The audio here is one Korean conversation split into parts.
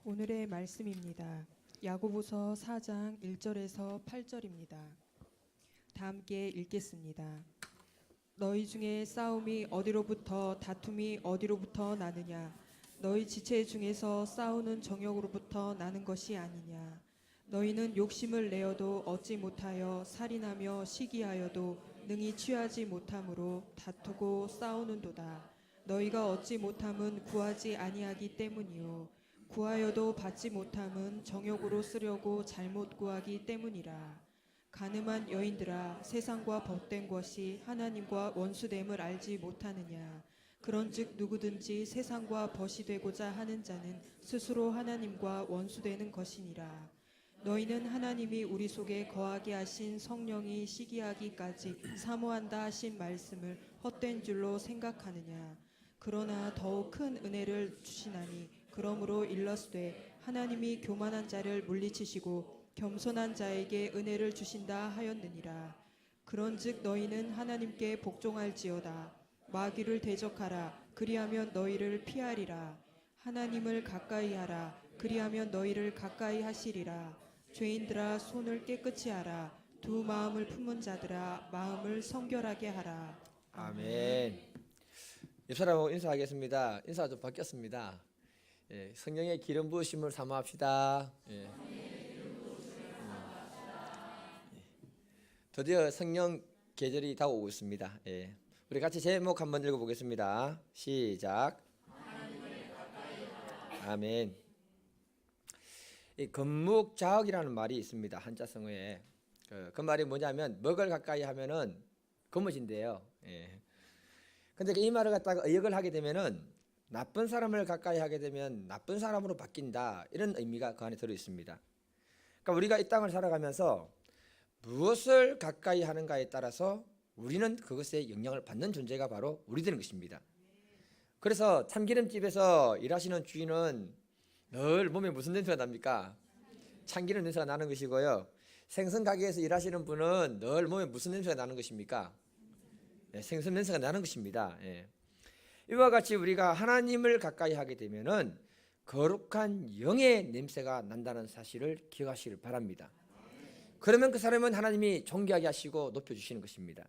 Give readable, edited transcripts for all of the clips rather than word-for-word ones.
오늘의 말씀입니다. 야고보서 4장 1절에서 8절입니다. 다 함께 읽겠습니다. 너희 중에 싸움이 어디로부터 다툼이 어디로부터 나느냐? 너희 지체 중에서 싸우는 정욕으로부터 나는 것이 아니냐? 너희는 욕심을 내어도 얻지 못하여 살인하며 시기하여도 능히 취하지 못함으로 다투고 싸우는도다. 너희가 얻지 못함은 구하지 아니하기 때문이요 구하여도 받지 못함은 정욕으로 쓰려고 잘못 구하기 때문이라. 가늠한 여인들아, 세상과 법된 것이 하나님과 원수됨을 알지 못하느냐? 그런즉 누구든지 세상과 벗이 되고자 하는 자는 스스로 하나님과 원수되는 것이니라. 너희는 하나님이 우리 속에 거하게 하신 성령이 시기하기까지 사모한다 하신 말씀을 헛된 줄로 생각하느냐? 그러나 더욱 큰 은혜를 주시나니 그러므로 일러스되 하나님이 교만한 자를 물리치시고 겸손한 자에게 은혜를 주신다 하였느니라. 그런즉 너희는 하나님께 복종할지어다. 마귀를 대적하라. 그리하면 너희를 피하리라. 하나님을 가까이 하라. 그리하면 너희를 가까이 하시리라. 죄인들아, 손을 깨끗이 하라. 두 마음을 품은 자들아, 마음을 성결하게 하라. 아멘. 옆 사람하고 인사하겠습니다. 인사가 좀 바뀌었습니다. 성령의 기름 부으심을 사모합시다. 드디어 성령 계절이 다가오고 있습니다. 우리 같이 제목 한번 읽어보겠습니다. 시작. 아멘. 이 금묵자억이라는 말이 있습니다. 한자성어에. 그 말이 뭐냐면 먹을 가까이 하면은 검어진대요. 근데 이 말을 갖다가 의역을 하게 되면은 나쁜 사람을 가까이 하게 되면 나쁜 사람으로 바뀐다, 이런 의미가 그 안에 들어 있습니다. 그러니까 우리가 이 땅을 살아가면서 무엇을 가까이 하는가에 따라서 우리는 그것에 영향을 받는 존재가 바로 우리 되는 것입니다. 그래서 참기름집에서 일하시는 주인은 늘 몸에 무슨 냄새가 납니까? 참기름 냄새가 나는 것이고요. 생선 가게에서 일하시는 분은 늘 몸에 무슨 냄새가 나는 것입니까? 생선 냄새가 나는 것입니다. 이와 같이 우리가 하나님을 가까이 하게 되면은 거룩한 영의 냄새가 난다는 사실을 기억하시길 바랍니다. 그러면 그 사람은 하나님이 존귀하게 하시고 높여주시는 것입니다.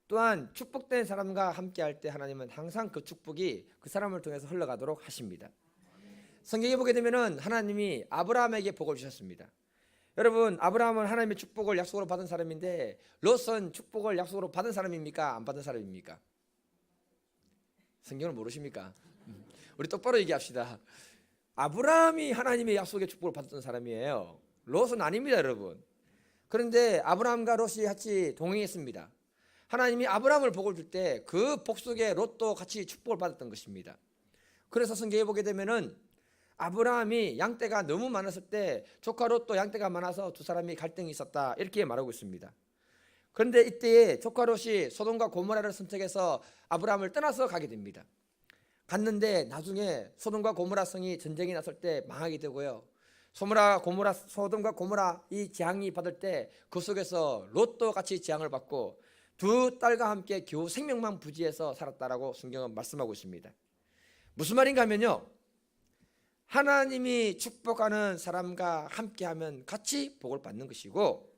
또한 축복된 사람과 함께 할 때 하나님은 항상 그 축복이 그 사람을 통해서 흘러가도록 하십니다. 성경에 보게 되면은 하나님이 아브라함에게 복을 주셨습니다. 여러분, 아브라함은 하나님의 축복을 약속으로 받은 사람인데 롯은 축복을 약속으로 받은 사람입니까? 안 받은 사람입니까? 성경을 모르십니까? 우리 똑바로 얘기합시다. 아브라함이 하나님의 약속의 축복을 받았던 사람이에요. 롯은 아닙니다, 여러분. 그런데 아브라함과 롯이 같이 동행했습니다. 하나님이 아브라함을 복을 줄 때 그 복 속에 롯도 같이 축복을 받았던 것입니다. 그래서 성경에 보게 되면은 아브라함이 양떼가 너무 많았을 때 조카 롯도 양떼가 많아서 두 사람이 갈등이 있었다, 이렇게 말하고 있습니다. 그런데 이때에 조카 롯이 소돔과 고모라를 선택해서 아브라함을 떠나서 가게 됩니다. 갔는데 나중에 소돔과 고모라 성이 전쟁이 났을 때 망하게 되고요. 소돔과 고모라 이 재앙이 받을 때 그 속에서 롯도 같이 재앙을 받고 두 딸과 함께 겨우 생명만 부지해서 살았다라고 성경은 말씀하고 있습니다. 무슨 말인가 하면요, 하나님이 축복하는 사람과 함께하면 같이 복을 받는 것이고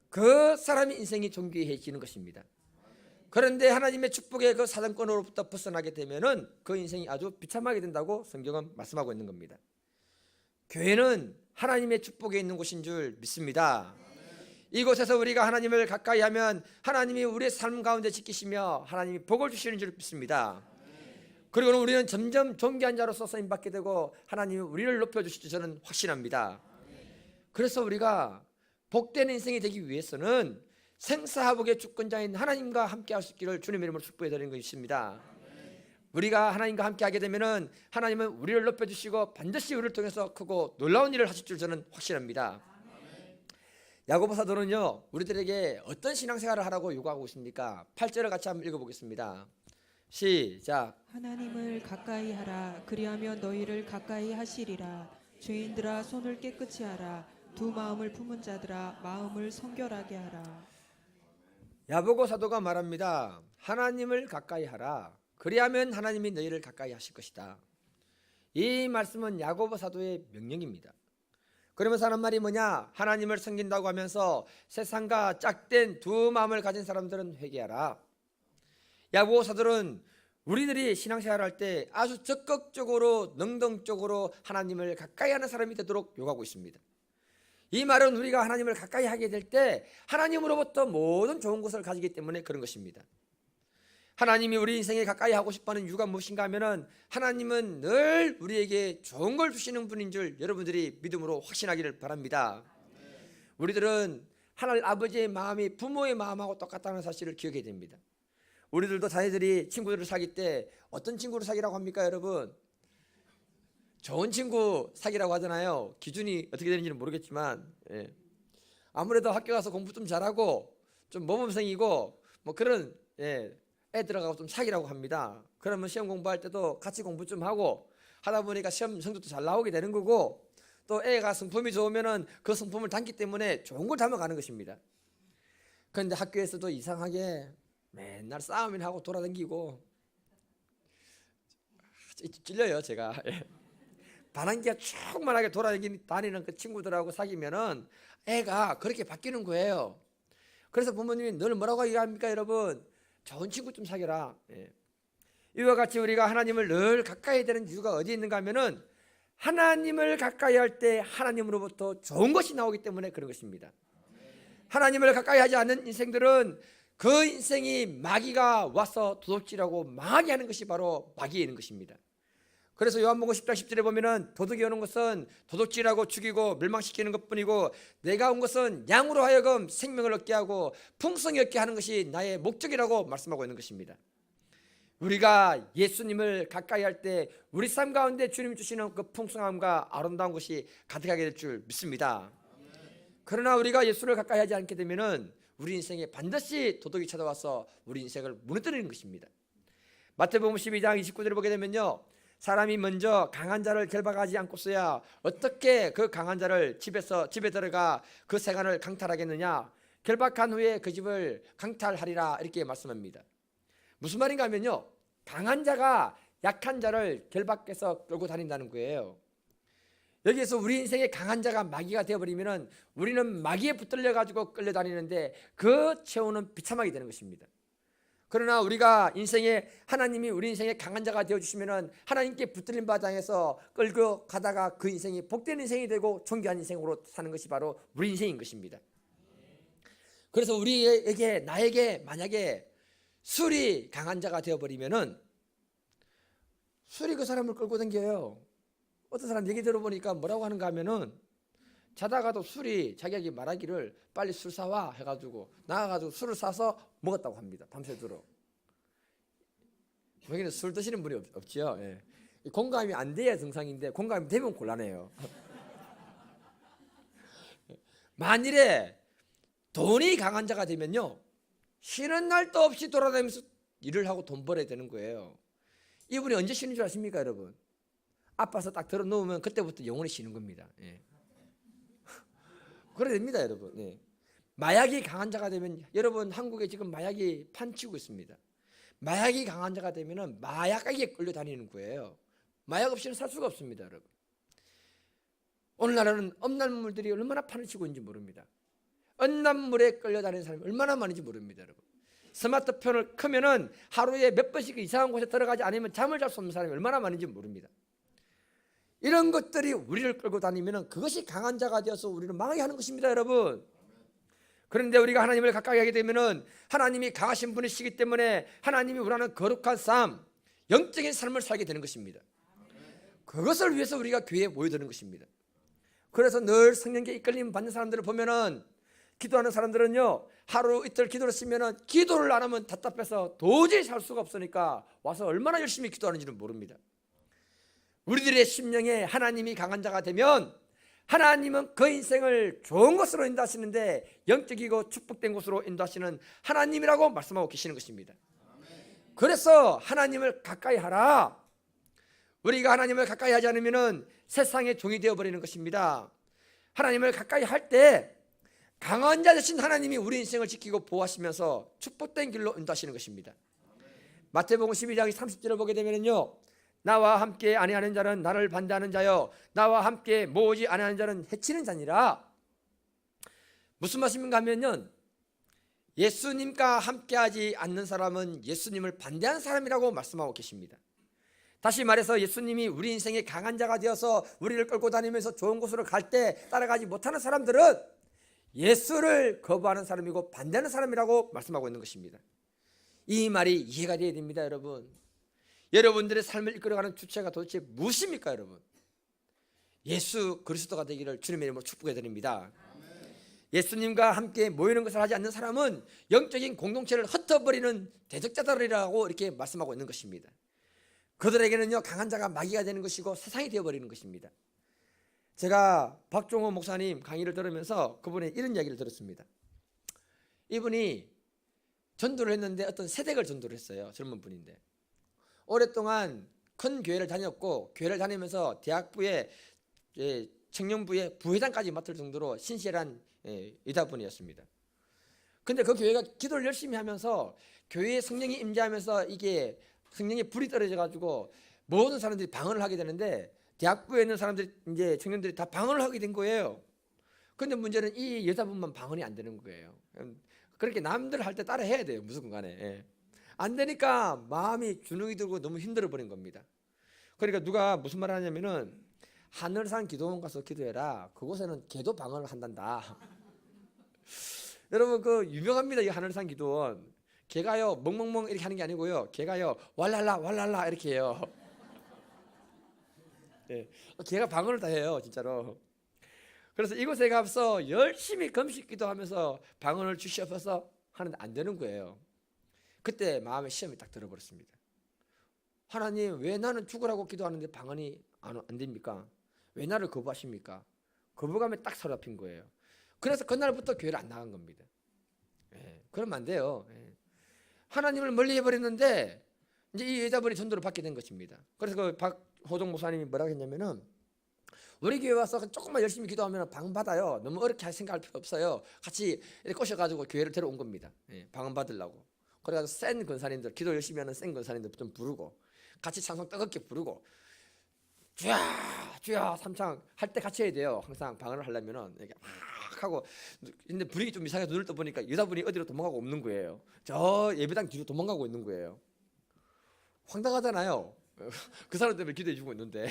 그 사람의 인생이 존귀해지는 것입니다. 그런데 하나님의 축복의 그 사정권으로부터 벗어나게 되면은 그 인생이 아주 비참하게 된다고 성경은 말씀하고 있는 겁니다. 교회는 하나님의 축복에 있는 곳인 줄 믿습니다. 이곳에서 우리가 하나님을 가까이 하면 하나님이 우리의 삶 가운데 지키시며 하나님이 복을 주시는 줄 믿습니다. 그리고 우리는 점점 존귀한 자로서 쓰임받게 되고 하나님이 우리를 높여주실 줄 저는 확신합니다. 그래서 우리가 복된 인생이 되기 위해서는 생사화복의 주권자인 하나님과 함께 할 수 있기를 주님의 이름으로 축복해 드리는 것입니다. 우리가 하나님과 함께 하게 되면은 하나님은 우리를 높여주시고 반드시 우리를 통해서 크고 놀라운 일을 하실 줄 저는 확신합니다. 야고보 사도는요, 우리들에게 어떤 신앙생활을 하라고 요구하고 있습니까? 8절을 같이 한번 읽어보겠습니다. 시작. 하나님을 가까이 하라. 그리하면 너희를 가까이 하시리라. 죄인들아, 손을 깨끗이 하라. 두 마음을 품은 자들아, 마음을 성결하게 하라. 야고보 사도가 말합니다. 하나님을 가까이 하라. 그리하면 하나님이 너희를 가까이 하실 것이다. 이 말씀은 야고보 사도의 명령입니다. 그러면서 하는 말이 뭐냐? 하나님을 섬긴다고 하면서 세상과 짝된 두 마음을 가진 사람들은 회개하라. 야고보 사도는 우리들이 신앙생활을 할 때 아주 적극적으로 능동적으로 하나님을 가까이 하는 사람이 되도록 요구하고 있습니다. 이 말은 우리가 하나님을 가까이 하게 될 때 하나님으로부터 모든 좋은 것을 가지기 때문에 그런 것입니다. 하나님이 우리 인생에 가까이 하고 싶어하는 이유가 무엇인가 하면은 하나님은 늘 우리에게 좋은 걸 주시는 분인 줄 여러분들이 믿음으로 확신하기를 바랍니다. 우리들은 하나님 아버지의 마음이 부모의 마음하고 똑같다는 사실을 기억해야 됩니다. 우리들도 자녀들이 친구들을 사귈 때 어떤 친구를 사귀라고 합니까, 여러분? 좋은 친구 사귀라고 하잖아요. 기준이 어떻게 되는지는 모르겠지만, 아무래도 학교 가서 공부 좀 잘하고 좀 모범생이고 뭐 그런 애들하고 좀 사귀라고 합니다. 그러면 시험 공부할 때도 같이 공부 좀 하고 하다 보니까 시험 성적도 잘 나오게 되는 거고, 또 애가 성품이 좋으면은 그 성품을 담기 때문에 좋은 걸 담아가는 것입니다. 그런데 학교에서도 이상하게 맨날 싸움이나 하고 돌아다니고 찔려요, 제가. 반항기가 충만하게 돌아다니는 그 친구들하고 사귀면은 애가 그렇게 바뀌는 거예요. 그래서 부모님이 늘 뭐라고 얘기합니까, 여러분? 좋은 친구 좀 사귀라. 이와 같이 우리가 하나님을 늘 가까이 되는 이유가 어디 있는가 하면은 하나님을 가까이 할 때 하나님으로부터 좋은 것이 나오기 때문에 그런 것입니다. 하나님을 가까이 하지 않는 인생들은 그 인생이 마귀가 와서 도둑질하고 망하게 하는 것이 바로 마귀에 있는 것입니다. 그래서 요한복음 10장 10절에 보면은 도둑이 오는 것은 도둑질하고 죽이고 멸망시키는 것뿐이고 내가 온 것은 양으로 하여금 생명을 얻게 하고 풍성히 얻게 하는 것이 나의 목적이라고 말씀하고 있는 것입니다. 우리가 예수님을 가까이 할 때 우리 삶 가운데 주님이 주시는 그 풍성함과 아름다운 것이 가득하게 될 줄 믿습니다. 그러나 우리가 예수를 가까이 하지 않게 되면은 우리 인생에 반드시 도둑이 찾아와서 우리 인생을 무너뜨리는 것입니다. 마태복음 12장 29절을 보게 되면요, 사람이 먼저 강한 자를 결박하지 않고서야 어떻게 그 강한 자를 집에 들어가 그 세간을 강탈하겠느냐, 결박한 후에 그 집을 강탈하리라, 이렇게 말씀합니다. 무슨 말인가 하면요, 강한 자가 약한 자를 결박해서 끌고 다닌다는 거예요. 여기에서 우리 인생의 강한 자가 마귀가 되어버리면 우리는 마귀에 붙들려 가지고 끌려다니는데 그 최후는 비참하게 되는 것입니다. 그러나 우리가 인생에 하나님이 우리 인생의 강한 자가 되어주시면 하나님께 붙들린 바당에서 끌고 가다가 그 인생이 복된 인생이 되고 존귀한 인생으로 사는 것이 바로 우리 인생인 것입니다. 그래서 나에게 만약에 술이 강한 자가 되어버리면은 술이 그 사람을 끌고 다녀요. 어떤 사람 얘기 들어보니까 뭐라고 하는가 하면은 자다가도 술이 자기에게 말하기를 빨리 술 사와 해가지고 나가가지고 술을 사서 먹었다고 합니다. 밤새도록. 여기는 술 드시는 분이 없지요. 공감이 안 돼야 정상인데 공감이 되면 곤란해요. 만일에 돈이 강한 자가 되면요, 쉬는 날도 없이 돌아다니면서 일을 하고 돈 벌어야 되는 거예요. 이분이 언제 쉬는 줄 아십니까, 여러분? 아파서 딱 들어 놓으면 그때부터 영원히 쉬는 겁니다. 그래야 됩니다, 여러분. 마약이 강한 자가 되면, 여러분 한국에 지금 마약이 판치고 있습니다. 마약이 강한 자가 되면은 마약에게 끌려다니는 거예요. 마약 없이는 살 수가 없습니다, 여러분. 오늘날에는 음란물들이 얼마나 판을 치고 있는지 모릅니다. 음란물에 끌려다니는 사람이 얼마나 많은지 모릅니다, 여러분. 스마트폰을 켜면은 하루에 몇 번씩 이상한 곳에 들어가지 않으면 잠을 잘 수 없는 사람이 얼마나 많은지 모릅니다. 이런 것들이 우리를 끌고 다니면 그것이 강한 자가 되어서 우리를 망하게 하는 것입니다, 여러분. 그런데 우리가 하나님을 가까이 하게 되면은 하나님이 강하신 분이시기 때문에 하나님이 원하는 거룩한 삶, 영적인 삶을 살게 되는 것입니다. 그것을 위해서 우리가 교회에 모여드는 것입니다. 그래서 늘 성령께 이끌림 받는 사람들을 보면은, 기도하는 사람들은요, 하루 이틀 기도를 쓰면은 기도를 안 하면 답답해서 도저히 살 수가 없으니까 와서 얼마나 열심히 기도하는지는 모릅니다. 우리들의 심령에 하나님이 강한 자가 되면 하나님은 그 인생을 좋은 것으로 인도하시는데 영적이고 축복된 곳으로 인도하시는 하나님이라고 말씀하고 계시는 것입니다. 그래서 하나님을 가까이 하라. 우리가 하나님을 가까이 하지 않으면 세상의 종이 되어버리는 것입니다. 하나님을 가까이 할 때 강한 자 되신 하나님이 우리 인생을 지키고 보호하시면서 축복된 길로 인도하시는 것입니다. 마태복음 12장 30절을 보게 되면요, 나와 함께 아니하는 자는 나를 반대하는 자요 나와 함께 모으지 아니하는 자는 해치는 자니라. 무슨 말씀인가 하면요, 예수님과 함께하지 않는 사람은 예수님을 반대하는 사람이라고 말씀하고 계십니다. 다시 말해서 예수님이 우리 인생의 강한 자가 되어서 우리를 끌고 다니면서 좋은 곳으로 갈 때 따라가지 못하는 사람들은 예수를 거부하는 사람이고 반대하는 사람이라고 말씀하고 있는 것입니다. 이 말이 이해가 되어야 됩니다. 여러분, 여러분들의 삶을 이끌어가는 주체가 도대체 무엇입니까? 여러분, 예수 그리스도가 되기를 주님의 이름으로 축복해 드립니다. 예수님과 함께 모이는 것을 하지 않는 사람은 영적인 공동체를 흩어버리는 대적자들이라고 이렇게 말씀하고 있는 것입니다. 그들에게는요, 강한 자가 마귀가 되는 것이고 세상이 되어버리는 것입니다. 제가 박종호 목사님 강의를 들으면서 그분의 이런 이야기를 들었습니다. 이분이 전도를 했는데 어떤 세댁을 전도를 했어요. 젊은 분인데 오랫동안 큰 교회를 다녔고, 교회를 다니면서 대학부의 청년부의 부회장까지 맡을 정도로 신실한 의사분이었습니다. 근데 그 교회가 기도를 열심히 하면서 교회에 성령이 임재하면서 이게 성령의 불이 떨어져 가지고 모든 사람들이 방언을 하게 되는데, 대학부에 있는 사람들이 이제 청년들이 다 방언을 하게 된 거예요. 근데 문제는 이 여자분만 방언이 안 되는 거예요. 그렇게 남들 할 때 따라 해야 돼요, 무조건 간에. 안 되니까 마음이 주눅이 들고 너무 힘들어 버린 겁니다. 그러니까 누가 무슨 말을 하냐면은, 하늘산 기도원 가서 기도해라, 그곳에는 개도 방언을 한단다. 여러분, 그 유명합니다, 이 하늘산 기도원. 개가요 멍멍멍 이렇게 하는 게 아니고요, 개가요 왈랄라 왈랄라 이렇게 해요. 개가 방언을 다 해요, 진짜로. 그래서 이곳에 가서 열심히 금식 기도하면서 방언을 주시옵소서 하는데 안 되는 거예요. 그때 마음에 시험이 딱 들어버렸습니다. 하나님, 왜 나는 죽으라고 기도하는데 방언이 안 됩니까? 왜 나를 거부하십니까? 거부감에 딱 사로잡힌 거예요. 그래서 그날부터 교회를 안 나간 겁니다. 그러면 안 돼요. 하나님을 멀리 해버렸는데 이제 이 여자분이 전도를 받게 된 것입니다. 그래서 그 박호동 목사님이 뭐라고 했냐면은, 우리 교회 와서 조금만 열심히 기도하면 방언 받아요. 너무 어렵게 할 생각할 필요 없어요. 같이 이렇게 꼬셔가지고 교회를 데려온 겁니다. 방언 받으려고. 그래가지고 센 권사님들, 기도 열심히 하는 센 권사님들 좀 부르고, 같이 찬송 뜨겁게 부르고, 주야 주야 삼창 할 때 같이 해야 돼요. 항상 방언을 하려면은 이렇게 막 하고. 근데 분위기 좀 이상해서 눈을 떠보니까 여자분이 어디로 도망가고 없는 거예요. 저 예배당 뒤로 도망가고 있는 거예요. 황당하잖아요. 그 사람 때문에 기도해 주고 있는데.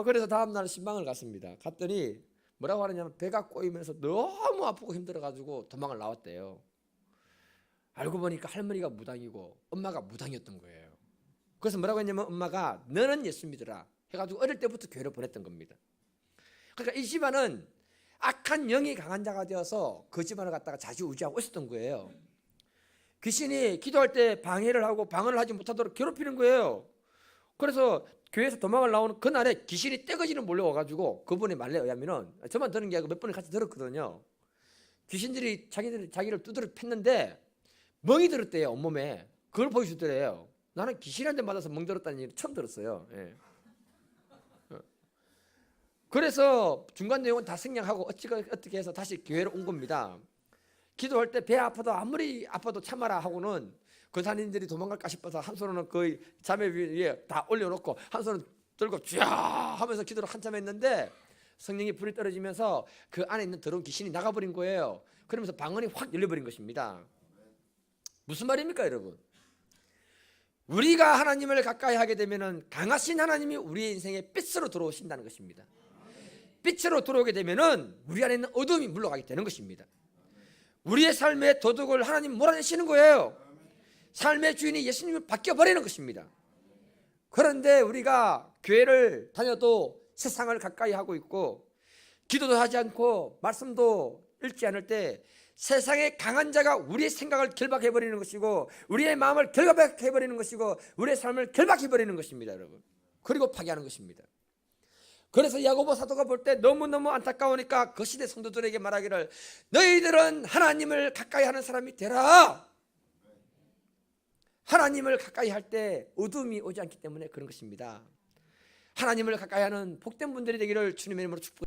그래서 다음날 신방을 갔습니다. 갔더니 뭐라고 하느냐면, 배가 꼬이면서 너무 아프고 힘들어가지고 도망을 나왔대요. 알고 보니까 할머니가 무당이고 엄마가 무당이었던 거예요. 그래서 뭐라고 했냐면, 엄마가 너는 예수 믿으라 해가지고 어릴 때부터 교회를 보냈던 겁니다. 그러니까 이 집안은 악한 영이 강한 자가 되어서 그 집안을 갖다가 자주우지하고 있었던 거예요. 귀신이 기도할 때 방해를 하고 방언을 하지 못하도록 괴롭히는 거예요. 그래서 교회에서 도망을 나오는 그날에 귀신이 떼거지를 몰려와가지고, 그분의 말에 의하면은, 저만 들은 게 아니고 몇 번을 같이 들었거든요. 귀신들이 자기를 두드려 팼는데 멍이 들었대요, 온몸에. 그걸 보여주더래요. 나는 귀신한테 맞아서 멍 들었다는 얘기 처음 들었어요. 그래서 중간 내용은 다 생략하고 어떻게 해서 다시 교회로 온 겁니다. 기도할 때 배 아파도 아무리 아파도 참아라 하고는, 권사님들이 도망갈까 싶어서 한 손으로는 거의 자매 위에 다 올려놓고 한 손은 들고 쥐야 하면서 기도를 한참 했는데, 성령이 불이 떨어지면서 그 안에 있는 더러운 귀신이 나가버린 거예요. 그러면서 방언이 확 열려버린 것입니다. 무슨 말입니까, 여러분? 우리가 하나님을 가까이 하게 되면은 강하신 하나님이 우리의 인생에 빛으로 들어오신다는 것입니다. 빛으로 들어오게 되면은 우리 안에 있는 어둠이 물러가게 되는 것입니다. 우리의 삶의 도둑을 하나님 몰아내시는 거예요. 삶의 주인이 예수님을 바뀌어버리는 것입니다. 그런데 우리가 교회를 다녀도 세상을 가까이 하고 있고, 기도도 하지 않고 말씀도 읽지 않을 때 세상의 강한 자가 우리의 생각을 결박해버리는 것이고, 우리의 마음을 결박해버리는 것이고, 우리의 삶을 결박해버리는 것입니다, 여러분. 그리고 파괴하는 것입니다. 그래서 야고보 사도가 볼 때 너무너무 안타까우니까 그 시대 성도들에게 말하기를, 너희들은 하나님을 가까이 하는 사람이 되라. 하나님을 가까이 할 때 어둠이 오지 않기 때문에 그런 것입니다. 하나님을 가까이 하는 복된 분들이 되기를 주님의 이름으로 축복합니다.